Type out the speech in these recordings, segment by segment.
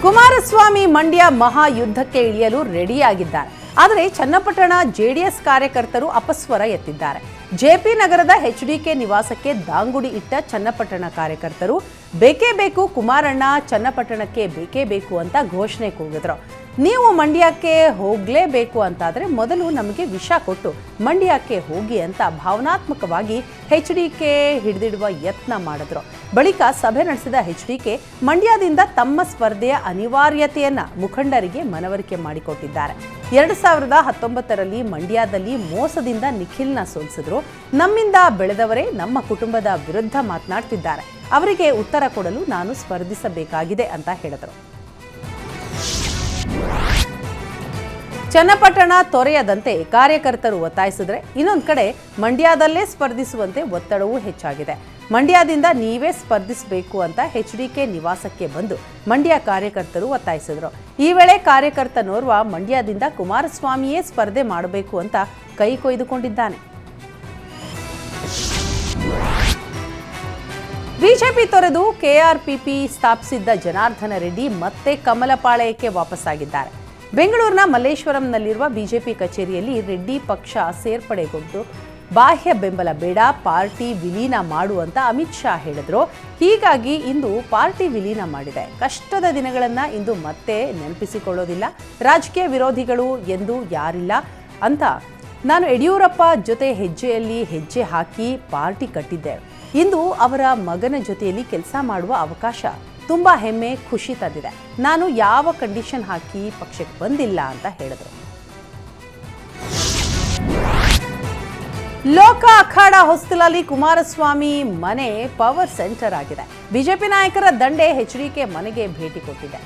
ಕುಮಾರಸ್ವಾಮಿ ಮಂಡ್ಯ ಮಹಾಯುದ್ಧಕ್ಕೆ ಇಳಿಯಲು ರೆಡಿಯಾಗಿದ್ದಾರೆ. ಆದರೆ ಚನ್ನಪಟ್ಟಣ ಜೆಡಿಎಸ್ ಕಾರ್ಯಕರ್ತರು ಅಪಸ್ವರ ಎತ್ತಿದ್ದಾರೆ. ಜೆಪಿ ನಗರದ ಎಚ್ಡಿಕೆ ನಿವಾಸಕ್ಕೆ ದಾಂಗುಡಿ ಇಟ್ಟ ಚನ್ನಪಟ್ಟಣ ಕಾರ್ಯಕರ್ತರು ಬೇಕೇ ಬೇಕು ಕುಮಾರಣ್ಣ ಚನ್ನಪಟ್ಟಣಕ್ಕೆ ಬೇಕೇ ಬೇಕು ಅಂತ ಘೋಷಣೆ ಕೂಗಿದ್ರು. ನೀವು ಮಂಡ್ಯಕ್ಕೆ ಹೋಗಲೇಬೇಕು ಅಂತಾದರೆ ಮೊದಲು ನಮಗೆ ವಿಷ ಕೊಟ್ಟು ಮಂಡ್ಯಕ್ಕೆ ಹೋಗಿ ಅಂತ ಭಾವನಾತ್ಮಕವಾಗಿ ಎಚ್ಡಿಕೆ ಹಿಡಿದಿಡುವ ಯತ್ನ ಮಾಡಿದ್ರು. ಬಳಿಕ ಸಭೆ ನಡೆಸಿದ ಎಚ್ಡಿಕೆ ಮಂಡ್ಯದಿಂದ ತಮ್ಮ ಸ್ಪರ್ಧೆಯ ಅನಿವಾರ್ಯತೆಯನ್ನ ಮುಖಂಡರಿಗೆ ಮನವರಿಕೆ ಮಾಡಿಕೊಟ್ಟಿದ್ದಾರೆ. 2019ರಲ್ಲಿ ಮಂಡ್ಯದಲ್ಲಿ ಮೋಸದಿಂದ ನಿಖಿಲ್ನ ಸೋಲಿಸಿದ್ರು. ನಮ್ಮಿಂದ ಬೆಳೆದವರೇ ನಮ್ಮ ಕುಟುಂಬದ ವಿರುದ್ಧ ಮಾತನಾಡ್ತಿದ್ದಾರೆ. ಅವರಿಗೆ ಉತ್ತರ ಕೊಡಲು ನಾನು ಸ್ಪರ್ಧಿಸಬೇಕಾಗಿದೆ ಅಂತ ಹೇಳಿದರು. ಚನ್ನಪಟ್ಟಣ ತೊರೆಯದಂತೆ ಕಾರ್ಯಕರ್ತರು ಒತ್ತಾಯಿಸಿದ್ರೆ ಇನ್ನೊಂದು ಕಡೆ ಮಂಡ್ಯದಲ್ಲೇ ಸ್ಪರ್ಧಿಸುವಂತೆ ಒತ್ತಡವೂ ಹೆಚ್ಚಾಗಿದೆ. ಮಂಡ್ಯದಿಂದ ನೀವೇ ಸ್ಪರ್ಧಿಸಬೇಕು ಅಂತ ಎಚ್ಡಿಕೆ ನಿವಾಸಕ್ಕೆ ಬಂದು ಮಂಡ್ಯ ಕಾರ್ಯಕರ್ತರು ಒತ್ತಾಯಿಸಿದ್ರು. ಈ ವೇಳೆ ಕಾರ್ಯಕರ್ತನೋರ್ವ ಮಂಡ್ಯದಿಂದ ಕುಮಾರಸ್ವಾಮಿಯೇ ಸ್ಪರ್ಧೆ ಮಾಡಬೇಕು ಅಂತ ಕೈ ಕೊಯ್ದುಕೊಂಡಿದ್ದಾನೆ. ಬಿಜೆಪಿ ತೊರೆದು ಕೆಆರ್ಪಿಪಿ ಸ್ಥಾಪಿಸಿದ್ದ ಜನಾರ್ದನ ರೆಡ್ಡಿ ಮತ್ತೆ ಕಮಲಪಾಳ್ಯಕ್ಕೆ ವಾಪಸ್ಸಾಗಿದ್ದಾರೆ. ಬೆಂಗಳೂರಿನ ಮಲ್ಲೇಶ್ವರಂನಲ್ಲಿರುವ ಬಿಜೆಪಿ ಕಚೇರಿಯಲ್ಲಿ ರೆಡ್ಡಿ ಪಕ್ಷ ಸೇರ್ಪಡೆಗೊಂಡು ಬಾಹ್ಯ ಬೆಂಬಲ ಬೇಡ, ಪಾರ್ಟಿ ವಿಲೀನ ಮಾಡುವಂತ ಅಮಿತ್ ಶಾ ಹೇಳಿದ್ರು. ಹೀಗಾಗಿ ಇಂದು ಪಾರ್ಟಿ ವಿಲೀನ ಮಾಡಿದೆ. ಕಷ್ಟದ ದಿನಗಳನ್ನ ಇಂದು ಮತ್ತೆ ನೆನಪಿಸಿಕೊಳ್ಳೋದಿಲ್ಲ. ರಾಜಕೀಯ ವಿರೋಧಿಗಳು ಎಂದು ಯಾರಿಲ್ಲ ಅಂತ ನಾನು ಯಡಿಯೂರಪ್ಪ ಜೊತೆ ಹೆಜ್ಜೆಯಲ್ಲಿ ಹೆಜ್ಜೆ ಹಾಕಿ ಪಾರ್ಟಿ ಕಟ್ಟಿದ್ದೇವೆ. ಇಂದು ಅವರ ಮಗನ ಜೊತೆಯಲ್ಲಿ ಕೆಲಸ ಮಾಡುವ ಅವಕಾಶ ತುಂಬಾ ಹೆಮ್ಮೆ, ಖುಷಿ ತಂದಿದೆ. ನಾನು ಯಾವ ಕಂಡೀಷನ್ ಹಾಕಿ ಪಕ್ಷಕ್ಕೆ ಬಂದಿಲ್ಲ ಅಂತ ಹೇಳಿದರು. ಲೋಕ ಅಖಾಡ ಹೊಸ್ತಿಲಲ್ಲಿ ಕುಮಾರಸ್ವಾಮಿ ಮನೆ ಪವರ್ ಸೆಂಟರ್ ಆಗಿದೆ. ಬಿಜೆಪಿ ನಾಯಕರ ದಂಡೆ ಎಚ್ಡಿಕೆ ಮನೆಗೆ ಭೇಟಿ ಕೊಟ್ಟಿದೆ.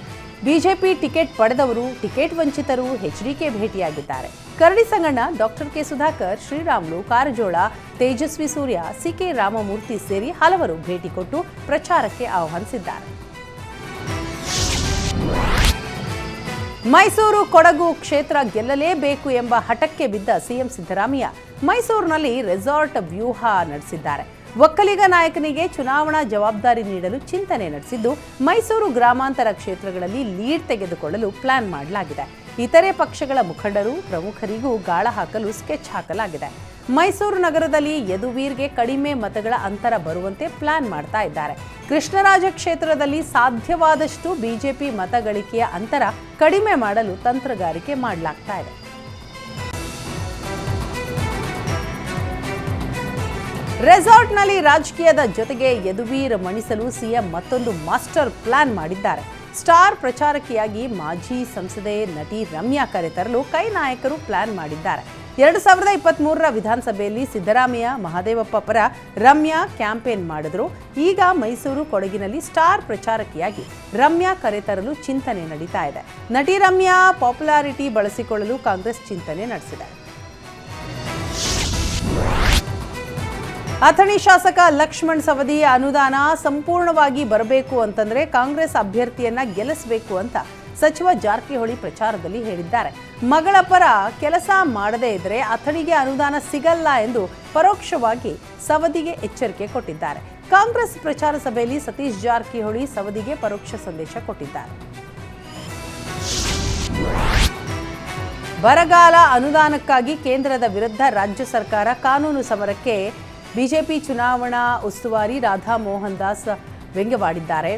ಬಿಜೆಪಿ ಟಿಕೆಟ್ ಪಡೆದವರು, ticket ವಂಚಿತರು HDK ಭೇಟಿಯಾಗಿದ್ದಾರೆ. Karadi Sanganna, doctor K Sudhakar, Sriramulu, Karjol, Tejasvi Surya, C K Ramamurthy ಸೇರಿ ಹಲವರು ಭೇಟಿ ಕೊಟ್ಟು ಪ್ರಚಾರಕ್ಕೆ ಆಹ್ವಾನಿಸಿದ್ದಾರೆ. ಮೈಸೂರು ಕೊಡಗು ಕ್ಷೇತ್ರ ಗೆಲ್ಲಲೇಬೇಕು ಎಂಬ ಹಠಕ್ಕೆ ಬಿದ್ದ ಸಿಎಂ ಸಿದ್ದರಾಮಯ್ಯ ಮೈಸೂರಿನಲ್ಲಿ ರೆಸಾರ್ಟ್ ವ್ಯೂಹ ನಡೆಸಿದ್ದಾರೆ. ಒಕ್ಕಲಿಗ ನಾಯಕನಿಗೆ ಚುನಾವಣಾ ಜವಾಬ್ದಾರಿ ನೀಡಲು ಚಿಂತನೆ ನಡೆಸಿದ್ದು, ಮೈಸೂರು ಗ್ರಾಮಾಂತರ ಕ್ಷೇತ್ರಗಳಲ್ಲಿ ಲೀಡ್ ತೆಗೆದುಕೊಳ್ಳಲು ಪ್ಲಾನ್ ಮಾಡಲಾಗಿದೆ. ಇತರೆ ಪಕ್ಷಗಳ ಮುಖಂಡರು, ಪ್ರಮುಖರಿಗೂ ಗಾಳ ಹಾಕಲು ಸ್ಕೆಚ್ ಹಾಕಲಾಗಿದೆ. ಮೈಸೂರು ನಗರದಲ್ಲಿ ಯದುವೀರ್ಗೆ ಕಡಿಮೆ ಮತಗಳ ಅಂತರ ಬರುವಂತೆ ಪ್ಲಾನ್ ಮಾಡ್ತಾ ಇದ್ದಾರೆ. ಕೃಷ್ಣರಾಜ ಕ್ಷೇತ್ರದಲ್ಲಿ ಸಾಧ್ಯವಾದಷ್ಟು ಬಿಜೆಪಿ ಮತಗಳಿಕೆಯ ಅಂತರ ಕಡಿಮೆ ಮಾಡಲು ತಂತ್ರಗಾರಿಕೆ ಮಾಡಲಾಗ್ತಾ ಇದೆ. ರೆಸಾರ್ಟ್ನಲ್ಲಿ ರಾಜಕೀಯದ ಜೊತೆಗೆ ಯದುವೀರ್ ಮಣಿಸಲು ಸಿಎಂ ಮತ್ತೊಂದು ಮಾಸ್ಟರ್ ಪ್ಲಾನ್ ಮಾಡಿದ್ದಾರೆ. ಸ್ಟಾರ್ ಪ್ರಚಾರಕಿಯಾಗಿ ಮಾಜಿ ಸಂಸದೆ ನಟಿ ರಮ್ಯಾ ಕರೆತರಲು ಕೈ ನಾಯಕರು ಪ್ಲಾನ್ ಮಾಡಿದ್ದಾರೆ. 2023ರ ವಿಧಾನಸಭೆಯಲ್ಲಿ ಸಿದ್ದರಾಮಯ್ಯ, ಮಹದೇವಪ್ಪ ಪರ ರಮ್ಯಾ ಕ್ಯಾಂಪೇನ್ ಮಾಡಿದ್ರು. ಈಗ ಮೈಸೂರು ಕೊಡಗಿನಲ್ಲಿ ಸ್ಟಾರ್ ಪ್ರಚಾರಕಿಯಾಗಿ ರಮ್ಯಾ ಕರೆತರಲು ಚಿಂತನೆ ನಡೀತಾ ಇದೆ. ನಟಿ ರಮ್ಯಾ ಪಾಪ್ಯುಲಾರಿಟಿ ಬಳಸಿಕೊಳ್ಳಲು ಕಾಂಗ್ರೆಸ್ ಚಿಂತನೆ ನಡೆಸಿದೆ. ಅಥಣಿ ಶಾಸಕ ಲಕ್ಷ್ಮಣ್ ಸವದಿ ಅನುದಾನ ಸಂಪೂರ್ಣವಾಗಿ ಬರಬೇಕು ಅಂತಂದ್ರೆ ಕಾಂಗ್ರೆಸ್ ಅಭ್ಯರ್ಥಿಯನ್ನ ಗೆಲ್ಲಿಸಬೇಕು ಅಂತ ಸಚಿವ ಜಾರಕಿಹೊಳಿ ಪ್ರಚಾರದಲ್ಲಿ ಹೇಳಿದ್ದಾರೆ. ಮಗಳ ಪರ ಕೆಲಸ ಮಾಡದೇ ಇದ್ರೆ ಅಥಣಿಗೆ ಅನುದಾನ ಸಿಗಲ್ಲ ಎಂದು ಪರೋಕ್ಷವಾಗಿ ಸವದಿಗೆ ಎಚ್ಚರಿಕೆ ಕೊಟ್ಟಿದ್ದಾರೆ. ಕಾಂಗ್ರೆಸ್ ಪ್ರಚಾರ ಸಭೆಯಲ್ಲಿ ಸತೀಶ್ ಜಾರಕಿಹೊಳಿ ಸವದಿಗೆ ಪರೋಕ್ಷ ಸಂದೇಶ ಕೊಟ್ಟಿದ್ದಾರೆ. ಬರಗಾಲ ಅನುದಾನಕ್ಕಾಗಿ ಕೇಂದ್ರದ ವಿರುದ್ಧ ರಾಜ್ಯ ಸರ್ಕಾರ ಕಾನೂನು ಸಮರಕ್ಕೆ ಬಿಜೆಪಿ ಚುನಾವಣಾ ಉಸ್ತುವಾರಿ ರಾಧಾ ಮೋಹನ್ ದಾಸ್ ವ್ಯಂಗ್ಯವಾಡಿದ್ದಾರೆ.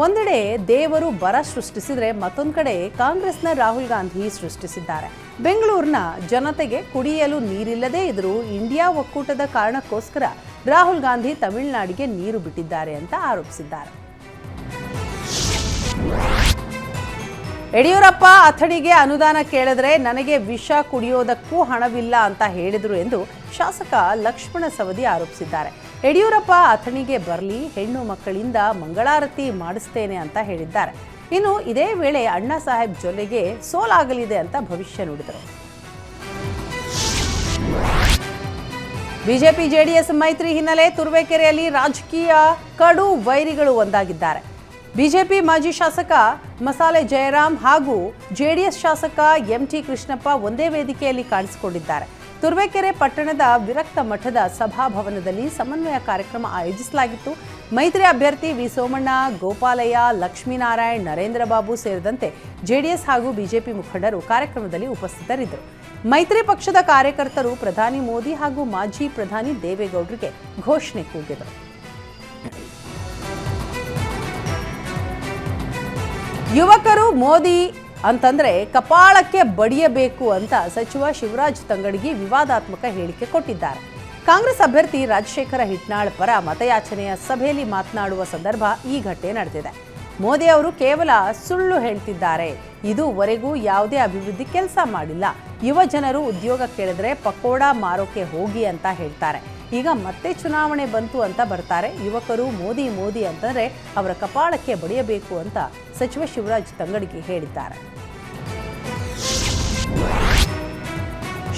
ಒಂದೆಡೆ ದೇವರು ಬರ ಸೃಷ್ಟಿಸಿದರೆ ಮತ್ತೊಂದು ಕಡೆ ಕಾಂಗ್ರೆಸ್ನ ರಾಹುಲ್ ಗಾಂಧಿ ಸೃಷ್ಟಿಸಿದ್ದಾರೆ. ಬೆಂಗಳೂರಿನ ಜನತೆಗೆ ಕುಡಿಯಲು ನೀರಿಲ್ಲದೇ ಇದ್ರೂ ಇಂಡಿಯಾ ಒಕ್ಕೂಟದ ಕಾರಣಕ್ಕೋಸ್ಕರ ರಾಹುಲ್ ಗಾಂಧಿ ತಮಿಳುನಾಡಿಗೆ ನೀರು ಬಿಟ್ಟಿದ್ದಾರೆ ಅಂತ ಆರೋಪಿಸಿದ್ದಾರೆ. ಯಡಿಯೂರಪ್ಪ ಅಥಣಿಗೆ ಅನುದಾನ ಕೇಳಿದ್ರೆ ನನಗೆ ವಿಷ ಕುಡಿಯೋದಕ್ಕೂ ಹಣವಿಲ್ಲ ಅಂತ ಹೇಳಿದರು ಎಂದು ಶಾಸಕ ಲಕ್ಷ್ಮಣ ಸವದಿ ಆರೋಪಿಸಿದ್ದಾರೆ. ಯಡಿಯೂರಪ್ಪ ಅಥಣಿಗೆ ಬರಲಿ, ಹೆಣ್ಣು ಮಕ್ಕಳಿಂದ ಮಂಗಳಾರತಿ ಮಾಡಿಸ್ತೇನೆ ಅಂತ ಹೇಳಿದ್ದಾರೆ. ಇನ್ನು ಇದೇ ವೇಳೆ ಅಣ್ಣಾ ಸಾಹೇಬ್ ಜೊಲ್ಲೆಗೆ ಸೋಲಾಗಲಿದೆ ಅಂತ ಭವಿಷ್ಯ ನುಡಿದರು. ಬಿಜೆಪಿ ಜೆಡಿಎಸ್ ಮೈತ್ರಿ ಹಿನ್ನೆಲೆ ತುರುವೇಕೆರೆಯಲ್ಲಿ ರಾಜಕೀಯ ಕಡು ವೈರಿಗಳು ಒಂದಾಗಿದ್ದಾರೆ. ಬಿಜೆಪಿ ಮಾಜಿ ಶಾಸಕ ಮಸಾಲೆ ಜಯರಾಮ್ ಹಾಗೂ ಜೆಡಿಎಸ್ ಶಾಸಕ ಎಂಟಿ ಕೃಷ್ಣಪ್ಪ ಒಂದೇ ವೇದಿಕೆಯಲ್ಲಿ ಕಾಣಿಸಿಕೊಂಡಿದ್ದಾರೆ. ತುರುವೇಕೆರೆ ಪಟ್ಟಣದ ವಿರಕ್ತ ಮಠದ ಸಭಾಭವನದಲ್ಲಿ ಸಮನ್ವಯ ಕಾರ್ಯಕ್ರಮ ಆಯೋಜಿಸಲಾಗಿತ್ತು. ಮೈತ್ರಿ ಅಭ್ಯರ್ಥಿ ವಿ ಸೋಮಣ್ಣ, ಗೋಪಾಲಯ್ಯ, ಲಕ್ಷ್ಮೀನಾರಾಯಣ್, ನರೇಂದ್ರ ಬಾಬು ಸೇರಿದಂತೆ ಜೆಡಿಎಸ್ ಹಾಗೂ ಬಿಜೆಪಿ ಮುಖಂಡರು ಕಾರ್ಯಕ್ರಮದಲ್ಲಿ ಉಪಸ್ಥಿತರಿದ್ದರು. ಮೈತ್ರಿ ಪಕ್ಷದ ಕಾರ್ಯಕರ್ತರು ಪ್ರಧಾನಿ ಮೋದಿ ಹಾಗೂ ಮಾಜಿ ಪ್ರಧಾನಿ ದೇವೇಗೌಡರಿಗೆ ಘೋಷಣೆ ಕೂಗಿದರು. ಯುವಕರು ಮೋದಿ ಅಂತಂದ್ರೆ ಕಪಾಳಕ್ಕೆ ಬಡಿಯಬೇಕು ಅಂತ ಸಚಿವ ಶಿವರಾಜ್ ತಂಗಡಗಿ ವಿವಾದಾತ್ಮಕ ಹೇಳಿಕೆ ಕೊಟ್ಟಿದ್ದಾರೆ. ಕಾಂಗ್ರೆಸ್ ಅಭ್ಯರ್ಥಿ ರಾಜಶೇಖರ ಹಿಟ್ನಾಳ್ ಪರ ಮತಯಾಚನೆಯ ಸಭೆಯಲ್ಲಿ ಮಾತನಾಡುವ ಸಂದರ್ಭ ಈ ಘಟನೆ ನಡೆದಿದೆ. ಮೋದಿ ಅವರು ಕೇವಲ ಸುಳ್ಳು ಹೇಳ್ತಿದ್ದಾರೆ, ಇದುವರೆಗೂ ಯಾವುದೇ ಅಭಿವೃದ್ಧಿ ಕೆಲಸ ಮಾಡಿಲ್ಲ, ಯುವ ಜನರು ಉದ್ಯೋಗ ಕೇಳಿದ್ರೆ ಪಕೋಡಾ ಮಾರೋಕೆ ಹೋಗಿ ಅಂತ ಹೇಳ್ತಾರೆ, ಈಗ ಮತ್ತೆ ಚುನಾವಣೆ ಬಂತು ಅಂತ ಬರ್ತಾರೆ, ಯುವಕರು ಮೋದಿ ಮೋದಿ ಅಂತಂದ್ರೆ ಅವರ ಕಪಾಳಕ್ಕೆ ಬಡಿಯಬೇಕು ಅಂತ ಸಚಿವ ಶಿವರಾಜ್ ತಂಗಡಗಿ ಹೇಳಿದ್ದಾರೆ.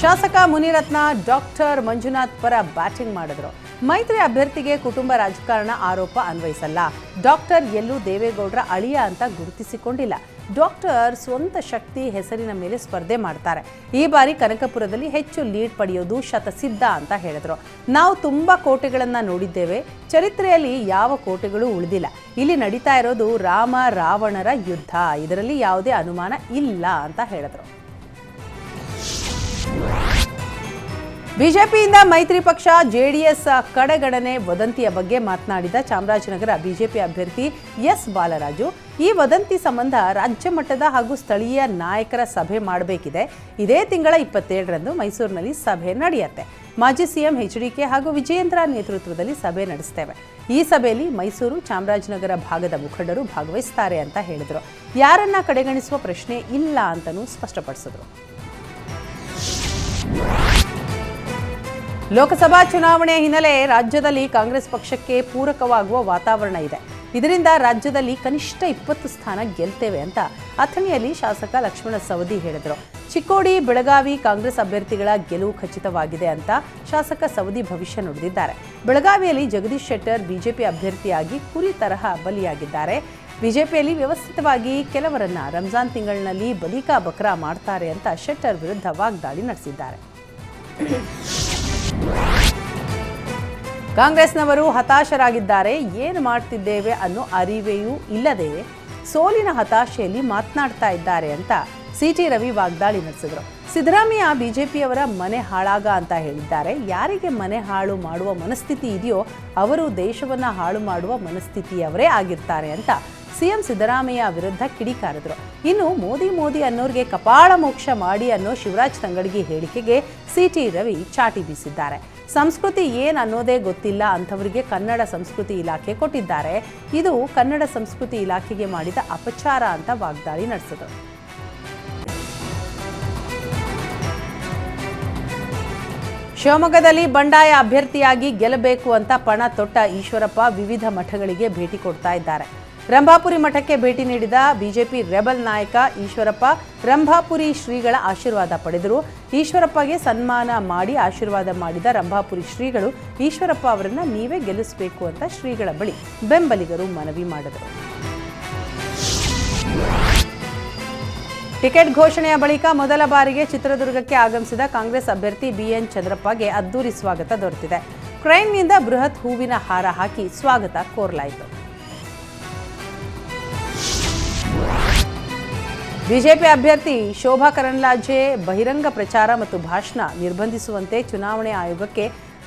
ಶಾಸಕ ಮುನಿರತ್ನ ಡಾಕ್ಟರ್ ಮಂಜುನಾಥ್ ಪರ ಬ್ಯಾಟಿಂಗ್ ಮಾಡಿದ್ರು. ಮೈತ್ರಿ ಅಭ್ಯರ್ಥಿಗೆ ಕುಟುಂಬ ರಾಜಕಾರಣ ಆರೋಪ ಅನ್ವಯಿಸಲ್ಲ, ಡಾಕ್ಟರ್ ಎಲ್ಲೂ ದೇವೇಗೌಡರ ಅಳಿಯ ಅಂತ ಗುರುತಿಸಿಕೊಂಡಿಲ್ಲ, ಡಾಕ್ಟರ್ ಸ್ವಂತ ಶಕ್ತಿ ಹೆಸರಿನ ಮೇಲೆ ಸ್ಪರ್ಧೆ ಮಾಡ್ತಾರೆ, ಈ ಬಾರಿ ಕನಕಪುರದಲ್ಲಿ ಹೆಚ್ಚು ಲೀಡ್ ಪಡೆಯೋದು ಶತಸಿದ್ಧ ಅಂತ ಹೇಳಿದ್ರು. ನಾವು ತುಂಬಾ ಕೋಟೆಗಳನ್ನ ನೋಡಿದ್ದೇವೆ, ಚರಿತ್ರೆಯಲ್ಲಿ ಯಾವ ಕೋಟೆಗಳು ಉಳಿದಿಲ್ಲ, ಇಲ್ಲಿ ನಡೀತಾ ಇರೋದು ರಾಮ ರಾವಣರ ಯುದ್ಧ, ಇದರಲ್ಲಿ ಯಾವುದೇ ಅನುಮಾನ ಇಲ್ಲ ಅಂತ ಹೇಳಿದ್ರು. ಬಿಜೆಪಿಯಿಂದ ಮೈತ್ರಿ ಪಕ್ಷ ಜೆಡಿಎಸ್ ಕಡೆಗಣನೆ ವದಂತಿಯ ಬಗ್ಗೆ ಮಾತನಾಡಿದ ಚಾಮರಾಜನಗರ ಬಿಜೆಪಿ ಅಭ್ಯರ್ಥಿ ಎಸ್ ಬಾಲರಾಜು, ಈ ವದಂತಿ ಸಂಬಂಧ ರಾಜ್ಯ ಮಟ್ಟದ ಹಾಗೂ ಸ್ಥಳೀಯ ನಾಯಕರ ಸಭೆ ಮಾಡಬೇಕಿದೆ. ಇದೇ ತಿಂಗಳ 27ರಂದು ಮೈಸೂರಿನಲ್ಲಿ ಸಭೆ ನಡೆಯುತ್ತೆ. ಮಾಜಿ ಸಿಎಂ ಎಚ್ಡಿಕೆ ಹಾಗೂ ವಿಜಯೇಂದ್ರ ನೇತೃತ್ವದಲ್ಲಿ ಸಭೆ ನಡೆಸ್ತೇವೆ. ಈ ಸಭೆಯಲ್ಲಿ ಮೈಸೂರು, ಚಾಮರಾಜನಗರ ಭಾಗದ ಮುಖಂಡರು ಭಾಗವಹಿಸುತ್ತಾರೆ ಅಂತ ಹೇಳಿದರು. ಯಾರನ್ನ ಕಡೆಗಣಿಸುವ ಪ್ರಶ್ನೆ ಇಲ್ಲ ಅಂತಲೂ ಸ್ಪಷ್ಟಪಡಿಸಿದರು. ಲೋಕಸಭಾ ಚುನಾವಣೆ ಹಿನ್ನೆಲೆ ರಾಜ್ಯದಲ್ಲಿ ಕಾಂಗ್ರೆಸ್ ಪಕ್ಷಕ್ಕೆ ಪೂರಕವಾಗುವ ವಾತಾವರಣ ಇದೆ. ಇದರಿಂದ ರಾಜ್ಯದಲ್ಲಿ ಕನಿಷ್ಠ 20 ಸ್ಥಾನ ಗೆಲ್ತೇವೆ ಅಂತ ಅಥಣಿಯಲ್ಲಿ ಶಾಸಕ ಲಕ್ಷ್ಮಣ ಸವದಿ ಹೇಳಿದರು. ಚಿಕ್ಕೋಡಿ, ಬೆಳಗಾವಿ ಕಾಂಗ್ರೆಸ್ ಅಭ್ಯರ್ಥಿಗಳ ಗೆಲುವು ಖಚಿತವಾಗಿದೆ ಅಂತ ಶಾಸಕ ಸವದಿ ಭವಿಷ್ಯ ನುಡಿದಿದ್ದಾರೆ. ಬೆಳಗಾವಿಯಲ್ಲಿ ಜಗದೀಶ್ ಶೆಟ್ಟರ್ ಬಿಜೆಪಿ ಅಭ್ಯರ್ಥಿಯಾಗಿ ಕುರಿ ತರಹ ಬಲಿಯಾಗಿದ್ದಾರೆ. ಬಿಜೆಪಿಯಲ್ಲಿ ವ್ಯವಸ್ಥಿತವಾಗಿ ಕೆಲವರನ್ನ ರಂಜಾನ್ ತಿಂಗಳಿನಲ್ಲಿ ಬಲಿಕಾ ಬಕ್ರಾ ಮಾಡ್ತಾರೆ ಅಂತ ಶೆಟ್ಟರ್ ವಿರುದ್ಧ ವಾಗ್ದಾಳಿ ನಡೆಸಿದ್ದಾರೆ. ಕಾಂಗ್ರೆಸ್ನವರು ಹತಾಶರಾಗಿದ್ದಾರೆ, ಏನು ಮಾಡ್ತಿದ್ದೇವೆ ಅನ್ನೋ ಅರಿವೆಯೂ ಇಲ್ಲದೆ ಸೋಲಿನ ಹತಾಶೆಯಲ್ಲಿ ಮಾತನಾಡ್ತಾ ಇದ್ದಾರೆ ಅಂತ ಸಿಟಿ ರವಿ ವಾಗ್ದಾಳಿ ನಡೆಸಿದರು. ಸಿದ್ದರಾಮಯ್ಯ ಬಿಜೆಪಿಯವರ ಮನೆ ಹಾಳಾಗ ಅಂತ ಹೇಳಿದ್ದಾರೆ. ಯಾರಿಗೆ ಮನೆ ಹಾಳು ಮಾಡುವ ಮನಸ್ಥಿತಿ ಇದೆಯೋ ಅವರು ದೇಶವನ್ನ ಹಾಳು ಮಾಡುವ ಮನಸ್ಥಿತಿಯವರೇ ಆಗಿರ್ತಾರೆ ಅಂತ ಸಿಎಂ ಸಿದ್ದರಾಮಯ್ಯ ವಿರುದ್ಧ ಕಿಡಿಕಾರಿದ್ರು. ಇನ್ನು ಮೋದಿ ಮೋದಿ ಅನ್ನೋರಿಗೆ ಕಪಾಳ ಮೋಕ್ಷ ಮಾಡಿ ಅನ್ನೋ ಶಿವರಾಜ್ ತಂಗಡಗಿ ಹೇಳಿಕೆಗೆ ಸಿಟಿ ರವಿ ಚಾಟಿ ಬೀಸಿದ್ದಾರೆ. ಸಂಸ್ಕೃತಿ ಏನು ಅನ್ನೋದೇ ಗೊತ್ತಿಲ್ಲ ಅಂಥವರಿಗೆ ಕನ್ನಡ ಸಂಸ್ಕೃತಿ ಇಲಾಖೆ ಕೊಟ್ಟಿದ್ದಾರೆ, ಇದು ಕನ್ನಡ ಸಂಸ್ಕೃತಿ ಇಲಾಖೆಗೆ ಮಾಡಿದ ಅಪಚಾರ ಅಂತ ವಾಗ್ದಾಳಿ ನಡೆಸಿದರು. ಶಿವಮೊಗ್ಗದಲ್ಲಿ ಬಂಡಾಯ ಅಭ್ಯರ್ಥಿಯಾಗಿ ಗೆಲ್ಲಬೇಕು ಅಂತ ಪಣ ತೊಟ್ಟ ಈಶ್ವರಪ್ಪ ವಿವಿಧ ಮಠಗಳಿಗೆ ಭೇಟಿ ಕೊಡ್ತಾ ಇದ್ದಾರೆ. ರಂಭಾಪುರಿ ಮಠಕ್ಕೆ ಭೇಟಿ ನೀಡಿದ ಬಿಜೆಪಿ ರೆಬಲ್ ನಾಯಕ ಈಶ್ವರಪ್ಪ ರಂಭಾಪುರಿ ಶ್ರೀಗಳ ಆಶೀರ್ವಾದ ಪಡೆದರು. ಈಶ್ವರಪ್ಪಗೆ ಸನ್ಮಾನ ಮಾಡಿ ಆಶೀರ್ವಾದ ಮಾಡಿದ ರಂಭಾಪುರಿ ಶ್ರೀಗಳು ಈಶ್ವರಪ್ಪ ಅವರನ್ನ ನೀವೇ ಗೆಲ್ಲಿಸಬೇಕು ಅಂತ ಶ್ರೀಗಳ ಬಳಿ ಬೆಂಬಲಿಗರು ಮನವಿ ಮಾಡಿದರು. ಟಿಕೆಟ್ ಘೋಷಣೆಯ ಬಳಿಕ ಮೊದಲ ಬಾರಿಗೆ ಚಿತ್ರದುರ್ಗಕ್ಕೆ ಆಗಮಿಸಿದ ಕಾಂಗ್ರೆಸ್ ಅಭ್ಯರ್ಥಿ ಬಿಎನ್ ಚಂದ್ರಪ್ಪಗೆ ಅದ್ದೂರಿ ಸ್ವಾಗತ ದೊರೆತಿದೆ. ಕ್ರೈನ್ನಿಂದ ಬೃಹತ್ ಹೂವಿನ ಹಾರ ಹಾಕಿ ಸ್ವಾಗತ ಕೋರಲಾಯಿತು. ಬಿಜೆಪಿ ಅಭ್ಯರ್ಥಿ ಶೋಭಾ ಕರಂದ್ಲಾಜೆ ಬಹಿರಂಗ ಪ್ರಚಾರ ಮತ್ತು ಭಾಷಣ ನಿರ್ಬಂಧಿಸುವಂತೆ ಚುನಾವಣೆ ಆಯೋಗಕ್ಕೆ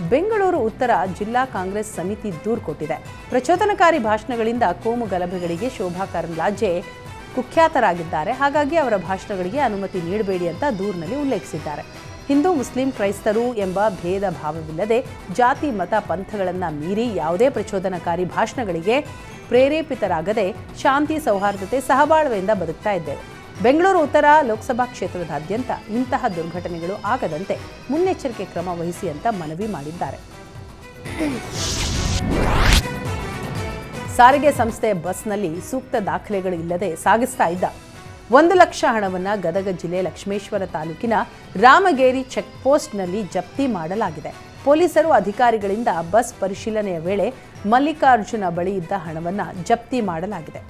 ಬೆಂಗಳೂರು ಉತ್ತರ ಜಿಲ್ಲಾ ಕಾಂಗ್ರೆಸ್ ಸಮಿತಿ ದೂರು ಕೊಟ್ಟಿದೆ. ಪ್ರಚೋದನಕಾರಿ ಭಾಷಣಗಳಿಂದ ಕೋಮು ಗಲಭೆಗಳಿಗೆ ಶೋಭಾ ಕರಂದ್ಲಾಜೆ ಕುಖ್ಯಾತರಾಗಿದ್ದಾರೆ, ಹಾಗಾಗಿ ಅವರ ಭಾಷಣಗಳಿಗೆ ಅನುಮತಿ ನೀಡಬೇಡಿ ಅಂತ ದೂರಿನಲ್ಲಿ ಉಲ್ಲೇಖಿಸಿದ್ದಾರೆ. ಹಿಂದೂ, ಮುಸ್ಲಿಂ, ಕ್ರೈಸ್ತರು ಎಂಬ ಭೇದ ಭಾವವಿಲ್ಲದೆ ಜಾತಿ, ಮತ, ಪಂಥಗಳನ್ನು ಮೀರಿ ಯಾವುದೇ ಪ್ರಚೋದನಕಾರಿ ಭಾಷಣಗಳಿಗೆ ಪ್ರೇರೇಪಿತರಾಗದೆ ಶಾಂತಿ, ಸೌಹಾರ್ದತೆ, ಸಹಬಾಳ್ವೆಯಿಂದ ಬದುಕ್ತಾ ಇದ್ದೇವೆ. ಬೆಂಗಳೂರು ಉತ್ತರ ಲೋಕಸಭಾ ಕ್ಷೇತ್ರದಾದ್ಯಂತ ಇಂತಹ ದುರ್ಘಟನೆಗಳು ಆಗದಂತೆ ಮುನ್ನೆಚ್ಚರಿಕೆ ಕ್ರಮ ವಹಿಸಿ ಅಂತ ಮನವಿ ಮಾಡಿದ್ದಾರೆ. ಸಾರಿಗೆ ಸಂಸ್ಥೆ ಬಸ್ನಲ್ಲಿ ಸೂಕ್ತ ದಾಖಲೆಗಳು ಇಲ್ಲದೆ ಸಾಗಿಸ್ತಾ ಇದ್ದ 1 ಲಕ್ಷ ಹಣವನ್ನು ಗದಗ ಜಿಲ್ಲೆ ಲಕ್ಷ್ಮೇಶ್ವರ ತಾಲೂಕಿನ ರಾಮಗೇರಿ ಚೆಕ್ ಪೋಸ್ಟ್ನಲ್ಲಿ ಜಪ್ತಿ ಮಾಡಲಾಗಿದೆ. ಪೊಲೀಸರು ಅಧಿಕಾರಿಗಳಿಂದ ಬಸ್ ಪರಿಶೀಲನೆಯ ವೇಳೆ ಮಲ್ಲಿಕಾರ್ಜುನ ಬಳಿ ಇದ್ದ ಹಣವನ್ನು ಜಪ್ತಿ ಮಾಡಲಾಗಿದೆ.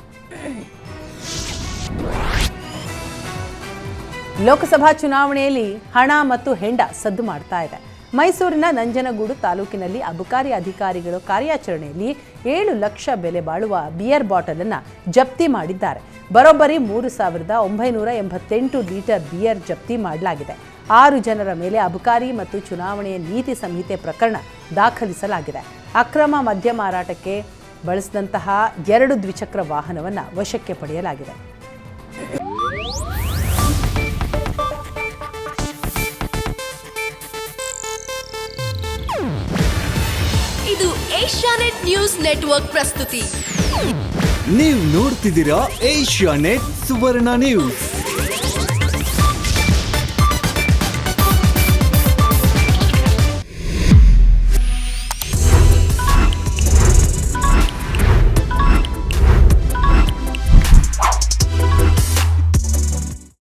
ಲೋಕಸಭಾ ಚುನಾವಣೆಯಲ್ಲಿ ಹಣ ಮತ್ತು ಹೆಂಡ ಸದ್ದು ಮಾಡ್ತಾ ಇದೆ. ಮೈಸೂರಿನ ನಂಜನಗೂಡು ತಾಲೂಕಿನಲ್ಲಿ ಅಬಕಾರಿ ಅಧಿಕಾರಿಗಳು ಕಾರ್ಯಾಚರಣೆಯಲ್ಲಿ 7 ಲಕ್ಷ ಬೆಲೆ ಬಾಳುವ ಬಿಯರ್ ಬಾಟಲ್ ಅನ್ನು ಜಪ್ತಿ ಮಾಡಿದ್ದಾರೆ. ಬರೋಬ್ಬರಿ 3,988 ಲೀಟರ್ ಬಿಯರ್ ಜಪ್ತಿ ಮಾಡಲಾಗಿದೆ. 6 ಜನರ ಮೇಲೆ ಅಬಕಾರಿ ಮತ್ತು ಚುನಾವಣೆಯ ನೀತಿ ಸಂಹಿತೆ ಪ್ರಕರಣ ದಾಖಲಿಸಲಾಗಿದೆ. ಅಕ್ರಮ ಮದ್ಯ ಮಾರಾಟಕ್ಕೆ ಬಳಸಿದಂತಹ 2 ದ್ವಿಚಕ್ರ ವಾಹನವನ್ನು ವಶಕ್ಕೆ ಪಡೆಯಲಾಗಿದೆ. ಇದು ಏಷ್ಯಾನೆಟ್ ನ್ಯೂಸ್ ನೆಟ್ವರ್ಕ್ ಪ್ರಸ್ತುತಿ. ನೀವು ನೋಡ್ತಿದ್ದೀರಾ ಏಷ್ಯಾನೆಟ್ ಸುವರ್ಣ ನ್ಯೂಸ್.